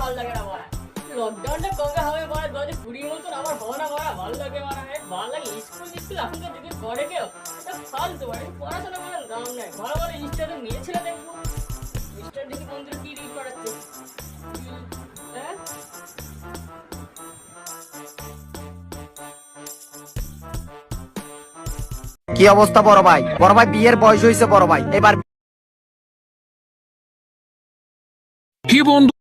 ভালো লাগে না বলা। লকডাউনটা কবে হবে বলা, 2020 মতন আমার হবে না বলা, ভালো লাগে বলা, ভালো লাগে। স্কুল এখনকার যুগে করে কেউ ফালতু মানে পড়াশোনা করার দাম নেই। ভালো ভালো ইনস্টাতে নিয়েছিল দেখবো, ইনস্টার দেখি বন্ধুরা কি রিল করাচ্ছে। হ্যাঁ কি অবস্থা বড় ভাই? বড় ভাই বিয়ের বয়স হয়েছে বড় ভাই, এবার কি বন্ধু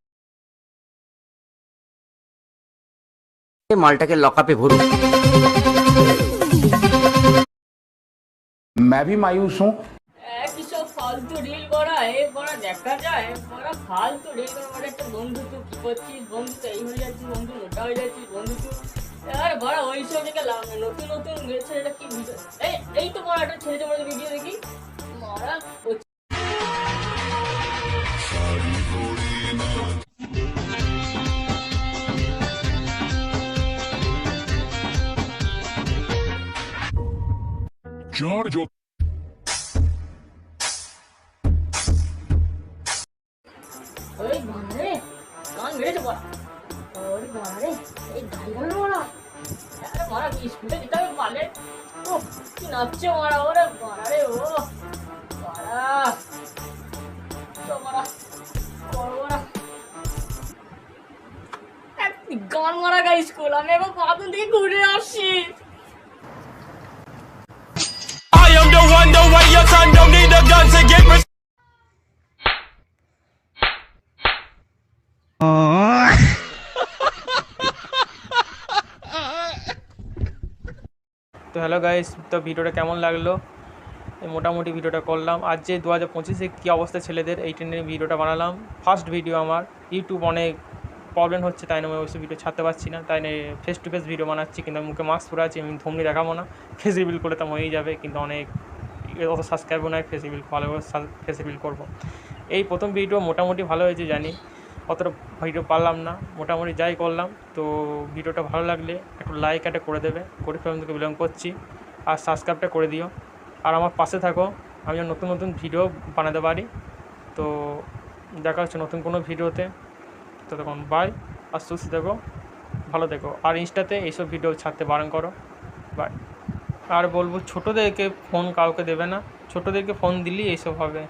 মালটাকে লকআপে ভরুন। मैं भी मायूस हूँ। কি সব ফালতু রিল করা, করা দেখা যায় করা ফালতু রিল করা। মানে একটা বন্ধু তুই কি করছিস, বন্ধু তো এই হয়ে যাচ্ছিস, বন্ধু মোটা হয়ে যাচ্ছিস, বন্ধু তুই আর বড় ওইসব দেখে লাভ নেই। নতুন নতুন ছেলেটা কি ভিডিও, এই তো বড় একটা ছেলে তোমার ভিডিও দেখি মারা। जॉर्ज ওই বানারে গান মেরেছে বড়া, ওই বানারে এই গান গান বড়া। আরে মারা স্কুলে যেতে হবে পারলে। ও কি নাচছে মারা, ওরে বানারে ও বাড়া তো মারা বড় গান মারা গা স্কুল। আমি এবার কখন থেকে ঘুরে আসছি। I am the one, the way your son don't need a gun to get respect. তো হ্যালো গাইস, তো ভিডিওটা কেমন লাগলো? এই মোটামুটি ভিডিওটা করলাম। আজ যে 2025-এ কী অবস্থা ছেলেদের, এই নিয়ে ভিডিওটা বানালাম। ফার্স্ট ভিডিও আমার। ইউটিউব অনেক প্রবলেম হচ্ছে, তাই না আমি ওইসব ভিডিও ছাড়তে পারছি না, তাই নিয়ে ফেস টু ফেস ভিডিও বানাচ্ছি। কিন্তু আমি মুখে মাস্ক পরে আছি, আমি ধমনি দেখাবো না। ফেস রিভিল করলে তো হয়েই যাবে, কিন্তু অনেক অত সাবস্ক্রাইবও নয়, ফেস রিভিল ভালো ফেস রিভিল করবো। এই প্রথম ভিডিও মোটামুটি ভালো হয়েছে জানি, অতটা ভিডিও পারলাম না, মোটামুটি যাই করলাম। তো ভিডিওটা ভালো লাগলে একটু লাইক একটা করে দেবে, গরিব ফ্যামিলি থেকে বিলং করছি, আর সাবস্ক্রাইবটা করে দিও। আর আমার পাশে থাকো, আমি যেন নতুন নতুন ভিডিও বানাতে পারি। তো দেখা হচ্ছে নতুন কোনো ভিডিওতে। ততক্ষণ বাই, আর সুস্থ থেকো, ভালো থেকো। আর ইনস্টাতে এইসব ভিডিও ছাড়তে বারণ করো। বাই। আর বলবো ছোটোদেরকে ফোন কাউকে দেবে না, ছোটোদেরকে ফোন দিলেই এইসব হবে।